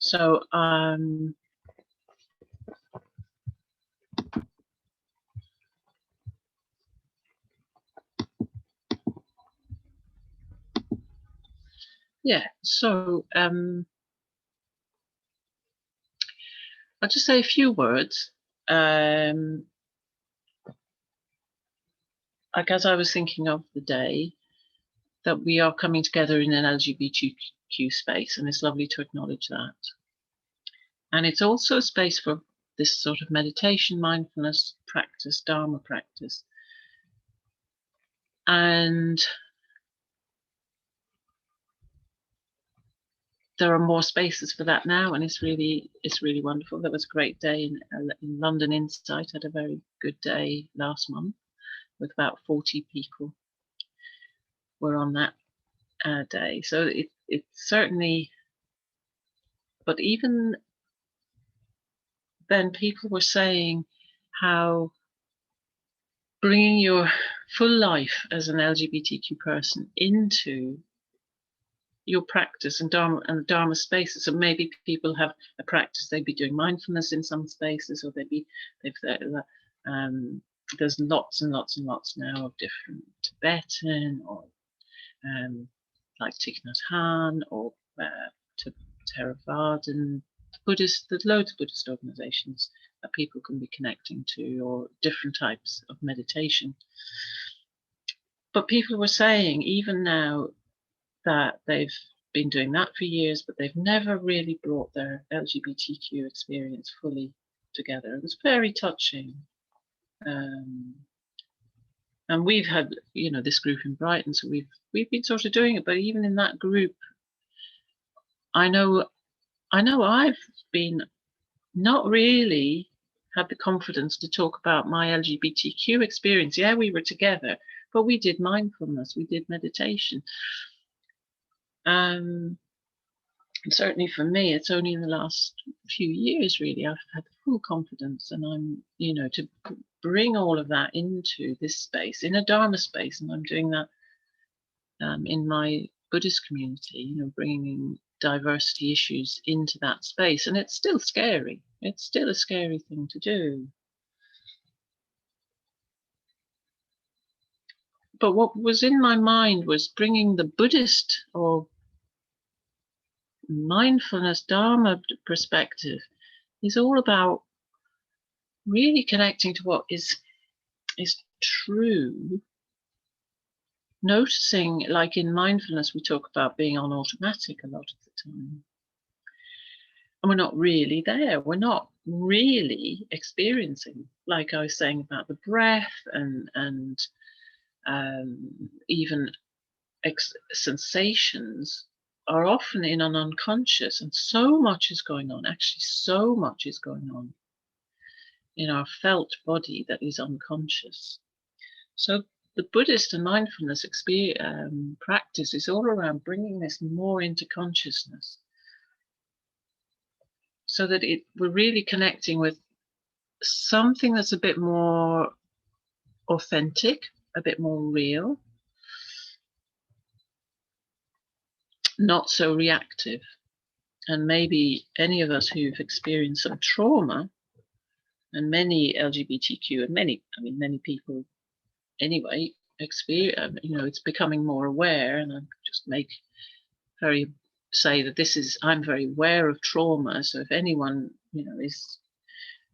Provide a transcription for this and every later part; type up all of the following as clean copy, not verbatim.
So yeah, so I'll just say a few words. Like, as I was thinking of the day, that we are coming together in an LGBTQ space, and it's lovely to acknowledge that. And it's also a space for this sort of meditation, mindfulness practice, Dharma practice. And there are more spaces for that now, and it's really wonderful. There was a great day in London Insight. Had a very good day last month with about 40 people were on that day. So it certainly, but even then people were saying how bringing your full life as an LGBTQ person into your practice and Dharma spaces. So maybe people have a practice, they'd be doing mindfulness in some spaces, or there's lots and lots and lots now of different Tibetan or like Thich Nhat Hanh or Theravadan, Buddhist. There's loads of Buddhist organizations that people can be connecting to, or different types of meditation. But people were saying even now that they've been doing that for years, but they've never really brought their LGBTQ experience fully together. It was very touching. And we've had, this group in Brighton, so we've been sort of doing it. But even in that group, I know I've been not really had the confidence to talk about my LGBTQ experience. Yeah, we were together, but we did mindfulness, we did meditation. And certainly for me, it's only in the last few years, really, I've had full confidence, and I'm, to bring all of that into this space, in a Dharma space, and I'm doing that in my Buddhist community, bringing diversity issues into that space. And it's still scary. It's still a scary thing to do. But what was in my mind was bringing the Buddhist or mindfulness Dharma perspective is all about really connecting to what is true. Noticing, like in mindfulness, we talk about being on automatic a lot of the time. And we're not really there. We're not really experiencing, like I was saying about the breath and even sensations are often in an unconscious, and so much is going on. Actually, so much is going on in our felt body that is unconscious. So the Buddhist and mindfulness practice is all around bringing this more into consciousness, so that we're really connecting with something that's a bit more authentic, a bit more real, not so reactive. And maybe any of us who've experienced some trauma, and many LGBTQ and many people anyway, experience, it's becoming more aware. And I just say that I'm very aware of trauma. So if anyone, is,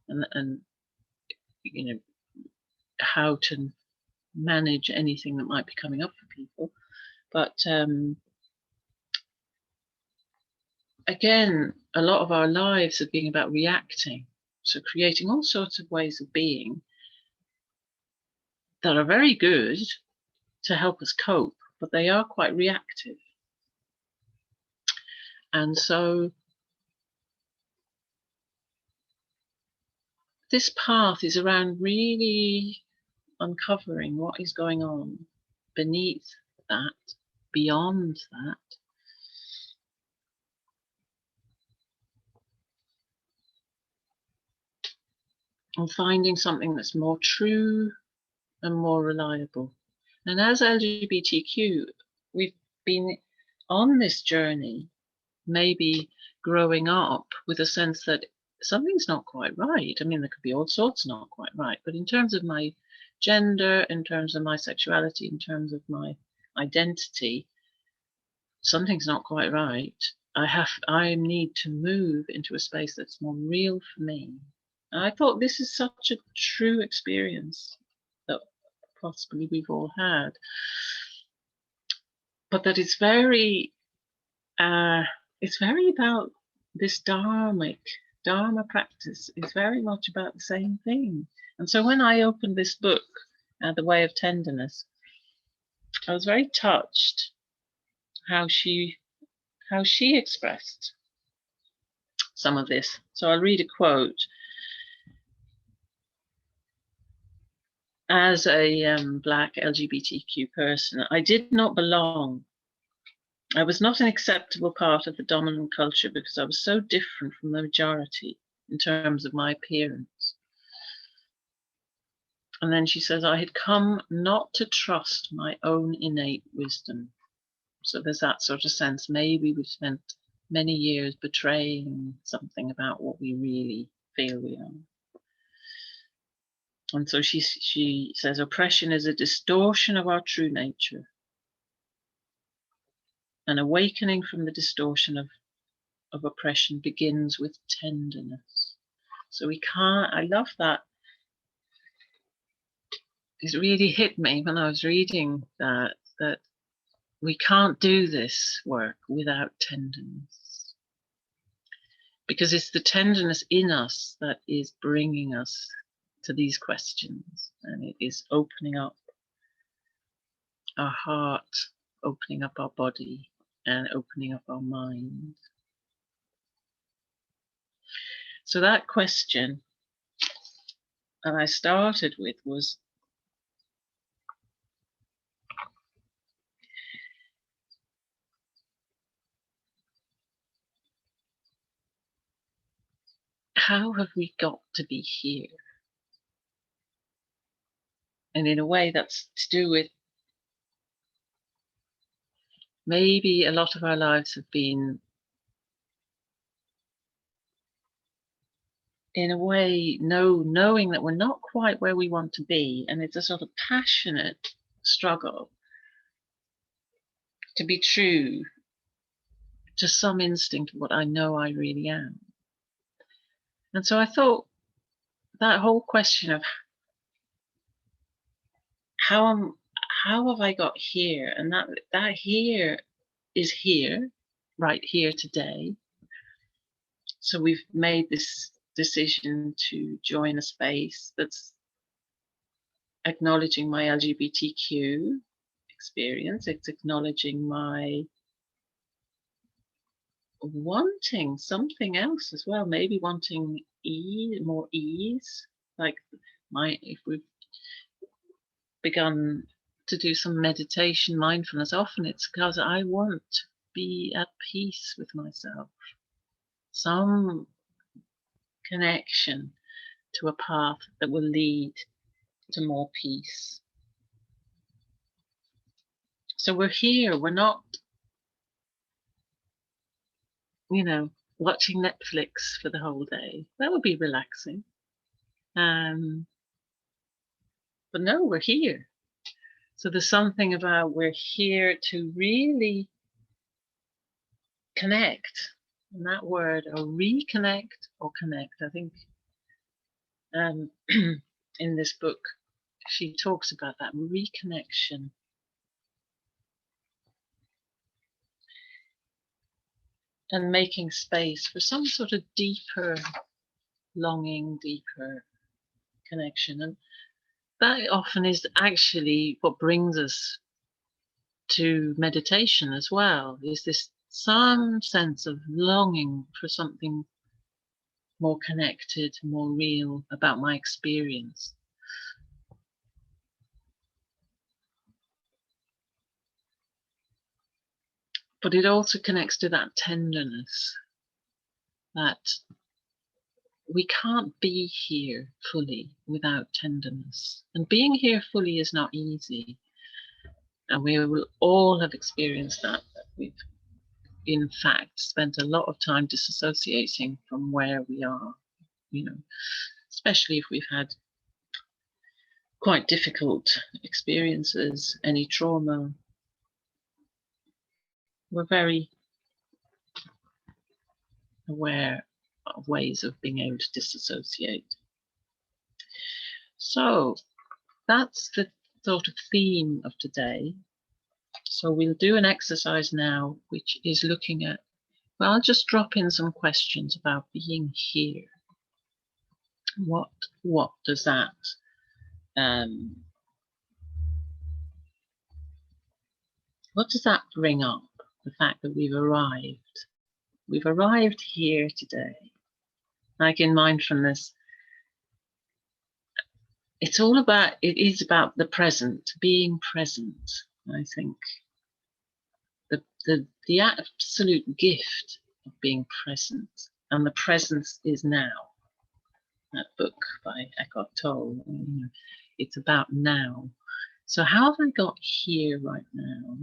and how to manage anything that might be coming up for people. But again, a lot of our lives are being about reacting. So creating all sorts of ways of being that are very good to help us cope, but they are quite reactive. And so this path is around really uncovering what is going on beneath that, beyond that. And finding something that's more true and more reliable. And as LGBTQ, we've been on this journey, maybe growing up with a sense that something's not quite right. I mean, there could be all sorts not quite right, but in terms of my gender, in terms of my sexuality, in terms of my identity, something's not quite right. I need to move into a space that's more real for me. And I thought this is such a true experience that possibly we've all had, but that it's very about this Dharma practice is very much about the same thing. And so when I opened this book, The Way of Tenderness, I was very touched how she expressed some of this. So I'll read a quote. As a Black LGBTQ person, I did not belong. I was not an acceptable part of the dominant culture because I was so different from the majority in terms of my appearance. And then she says, I had come not to trust my own innate wisdom. So there's that sort of sense, maybe we've spent many years betraying something about what we really feel we are. And so she says, oppression is a distortion of our true nature. An awakening from the distortion of oppression begins with tenderness. So we can't, I love that. It really hit me when I was reading that we can't do this work without tenderness. Because it's the tenderness in us that is bringing us to these questions, and it is opening up our heart, opening up our body, and opening up our mind. So that question that I started with was, how have we got to be here? And in a way that's to do with maybe a lot of our lives have been, in a way, knowing that we're not quite where we want to be. And it's a sort of passionate struggle to be true to some instinct of what I know I really am. And so I thought that whole question of how have I got here? And that here is here, right here today. So we've made this decision to join a space that's acknowledging my LGBTQ experience. It's acknowledging my wanting something else as well, maybe wanting more ease. Like if we've begun to do some meditation, mindfulness, often it's because I want to be at peace with myself. Some connection to a path that will lead to more peace. So we're here, we're not, watching Netflix for the whole day. That would be relaxing. But no, we're here. So there's something about we're here to really connect. And that word, or reconnect or connect, I think in this book, she talks about that reconnection. And making space for some sort of deeper longing, deeper connection. And that often is actually what brings us to meditation as well, is this some sense of longing for something more connected, more real about my experience. But it also connects to that tenderness, that we can't be here fully without tenderness. And being here fully is not easy. And we will all have experienced that we've in fact, spent a lot of time disassociating from where we are, especially if we've had quite difficult experiences, any trauma. We're very aware of ways of being able to disassociate. So that's the sort of theme of today. So we'll do an exercise now, which is looking at, well, I'll just drop in some questions about being here. What does that what does that bring up? The fact that we've arrived here today. Like in mindfulness, it is about the present, being present. I think the absolute gift of being present, and the presence is now. That book by Eckhart Tolle, it's about now. So how have I got here right now?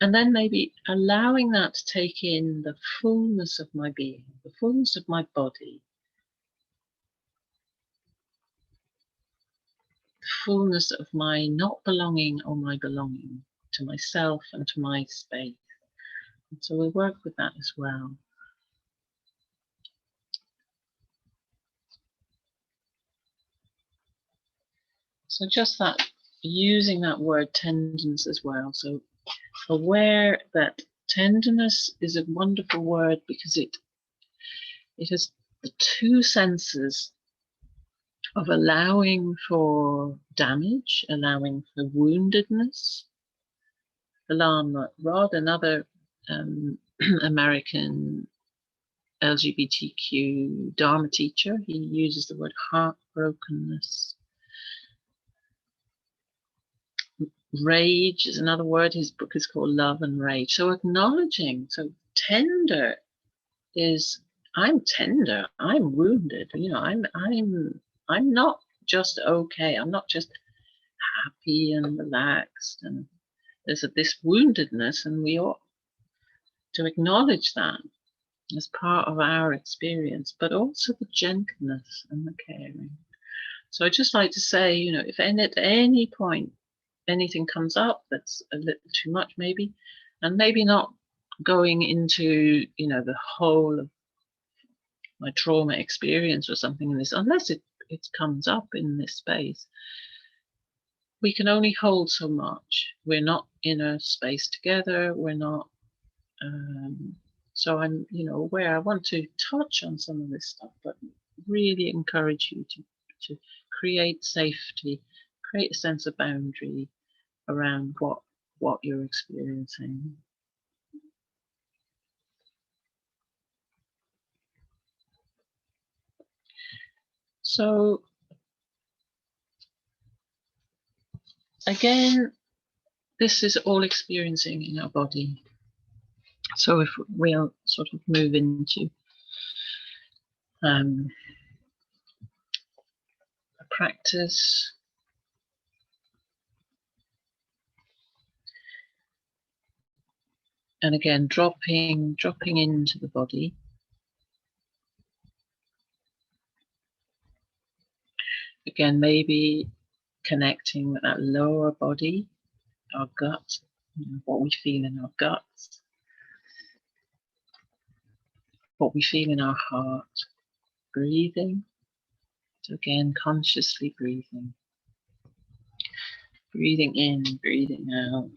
And then maybe allowing that to take in the fullness of my being, the fullness of my body, the fullness of my not belonging or my belonging to myself and to my space. And so we'll work with that as well. So just that, using that word tenderness as well. So aware that tenderness is a wonderful word because it has the two senses of allowing for damage, allowing for woundedness. Lama Rod, another American LGBTQ Dharma teacher, he uses the word heartbrokenness. Rage is another word. His book is called Love and Rage. So acknowledging, so tender is, I'm tender, I'm wounded, I'm not just okay, I'm not just happy and relaxed, and there's this woundedness, and we ought to acknowledge that as part of our experience, but also the gentleness and the caring. So I'd just like to say, if at any point anything comes up that's a little too much maybe, and maybe not going into, the whole of my trauma experience or something in this, unless it comes up in this space, we can only hold so much. We're not in a space together. We're not, so I'm, aware. I want to touch on some of this stuff, but really encourage you to create safety, create a sense of boundary around what you're experiencing. So again, this is all experiencing in our body. So if we'll sort of move into a practice. And again, dropping into the body. Again, maybe connecting with that lower body, our gut, what we feel in our guts, what we feel in our heart. Breathing. So again, consciously breathing. Breathing in, breathing out.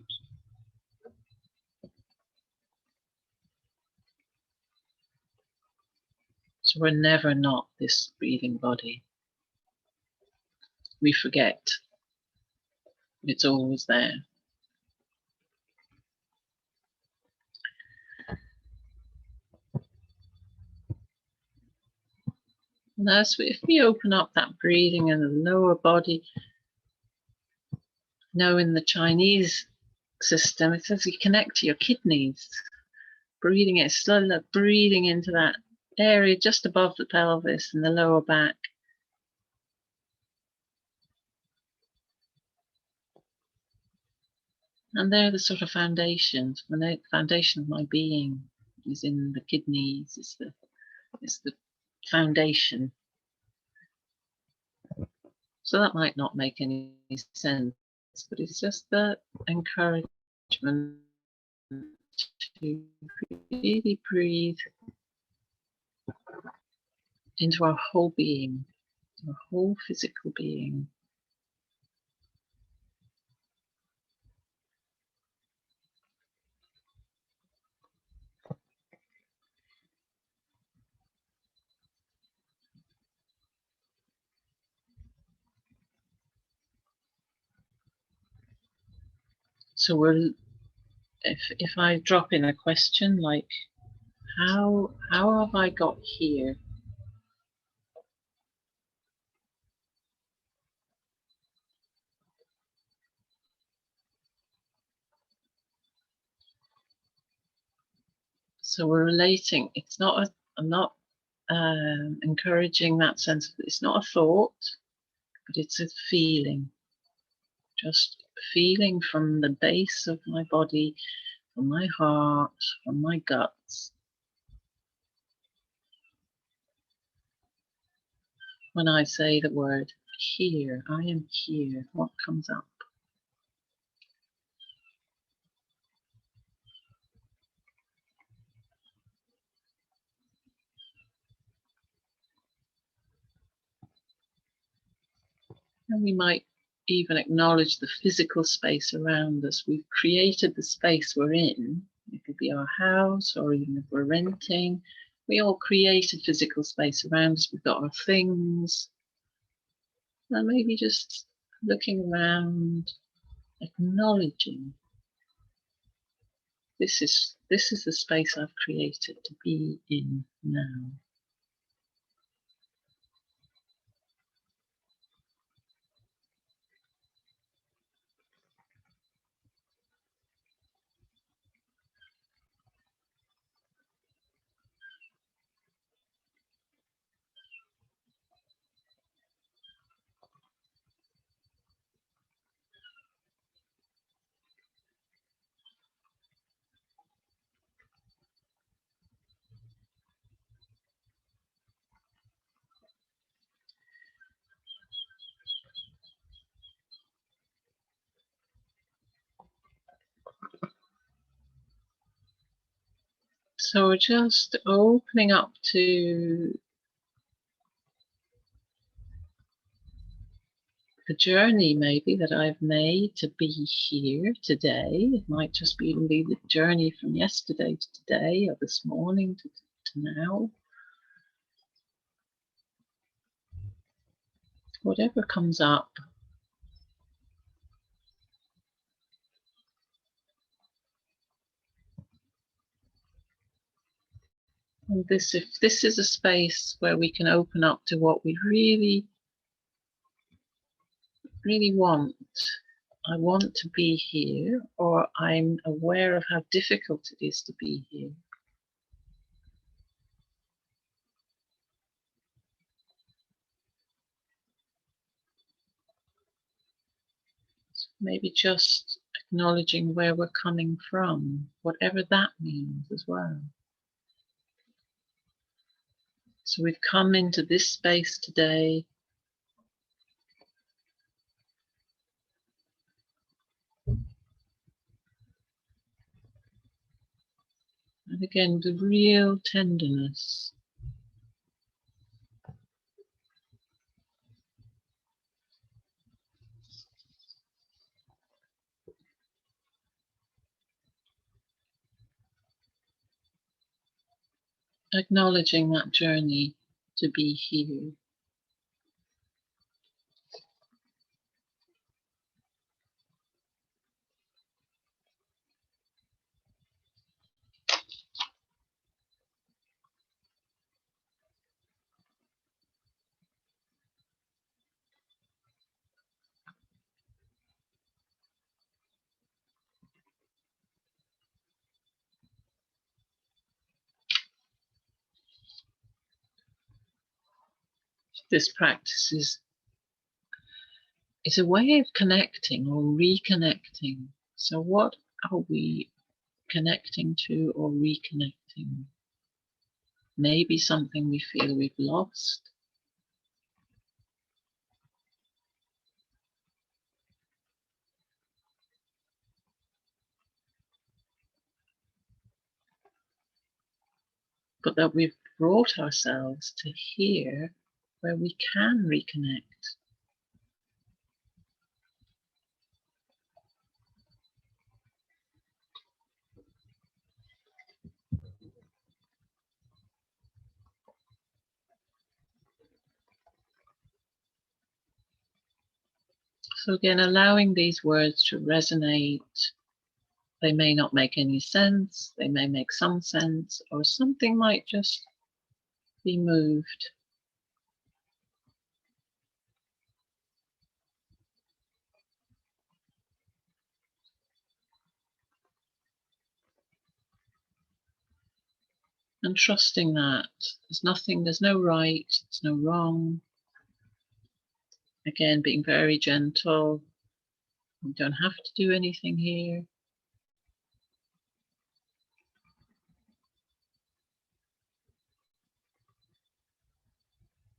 So we're never not this breathing body. We forget. It's always there. And if we open up that breathing in the lower body, in the Chinese system, it says you connect to your kidneys. Breathing it slowly, breathing into that area just above the pelvis and the lower back. And they're the sort of foundations. When the foundation of my being is in the kidneys, is the foundation. So that might not make any sense, but it's just the encouragement to really breathe into our whole being, our whole physical being. So we're, if I drop in a question like, how have I got here? So we're relating. It's not I'm not encouraging that sense of, it's not a thought, but it's a feeling. Just feeling from the base of my body, from my heart, from my guts. When I say the word here, I am here, what comes up? And we might even acknowledge the physical space around us. We've created the space we're in. It could be our house, or even if we're renting. We all create a physical space around us. We've got our things. And maybe just looking around, acknowledging this is the space I've created to be in now. So we're just opening up to the journey maybe that I've made to be here today. It might just be even be the journey from yesterday to today, or this morning to now. Whatever comes up. And if this is a space where we can open up to what we really want. I want to be here, or I'm aware of how difficult it is to be here. So maybe just acknowledging where we're coming from, whatever that means as well. So we've come into this space today. And again, the real tenderness. Acknowledging that journey to be here. This practice is a way of connecting or reconnecting So what are we connecting to or reconnecting? Maybe something we feel we've lost. But that we've brought ourselves to here where we can reconnect. So again, allowing these words to resonate. They may not make any sense, they may make some sense, or something might just be moved. And trusting that there's nothing, there's no right, there's no wrong. Again, being very gentle. We don't have to do anything here.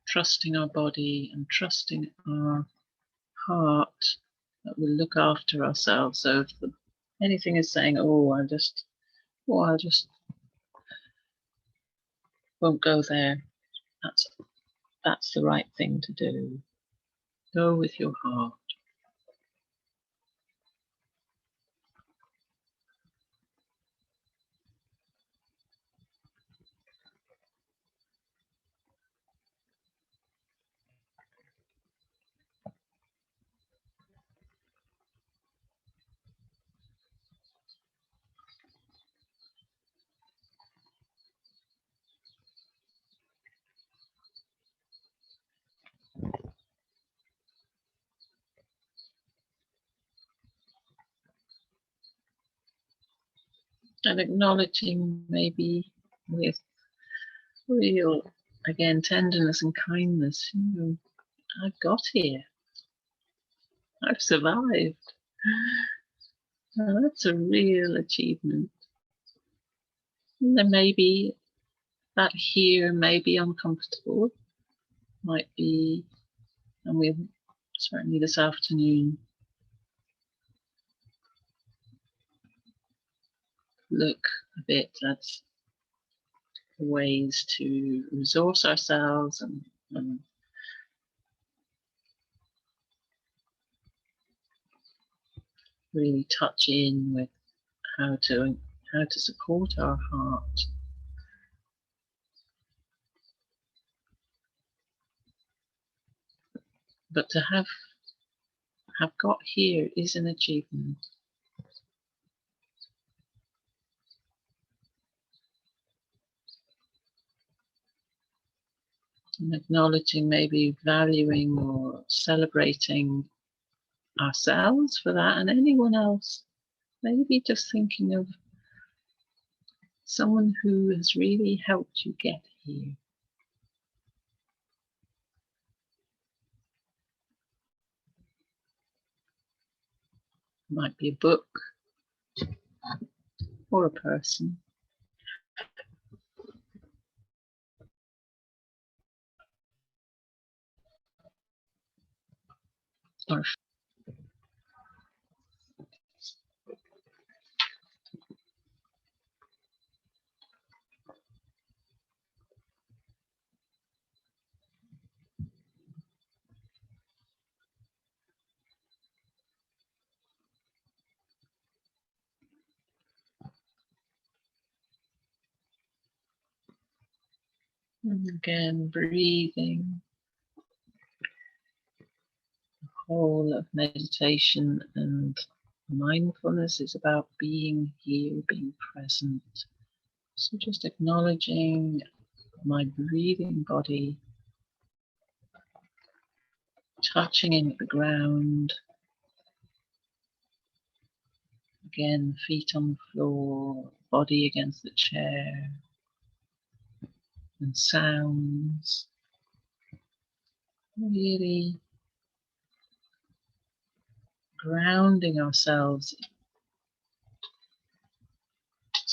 Trusting our body and trusting our heart that will look after ourselves. So if anything is saying, oh, I just won't go there, that's the right thing to do. Go with your heart. And acknowledging maybe with real, again, tenderness and kindness, I've got here. I've survived. Now, that's a real achievement. And then maybe that here may be uncomfortable, might be, and we'll certainly this afternoon look a bit at ways to resource ourselves and really touch in with how to support our heart. But to have got here is an achievement. And acknowledging, maybe valuing or celebrating ourselves for that and anyone else. Maybe just thinking of someone who has really helped you get here. It might be a book or a person. Or and again, breathing. The whole of meditation and mindfulness is about being here, being present. So just acknowledging my breathing body, touching in at the ground. Again, feet on the floor, body against the chair, and sounds. Really grounding ourselves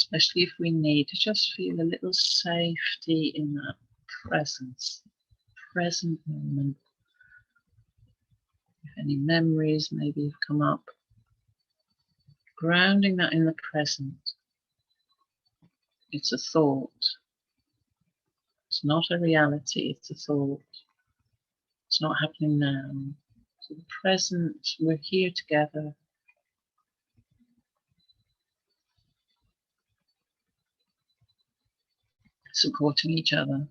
especially if we need to just feel a little safety in that presence, present moment. If any memories maybe have come up, grounding that in the present. It's a thought. It's not a reality, it's a thought. It's not happening now. So the present, we're here together. Supporting each other.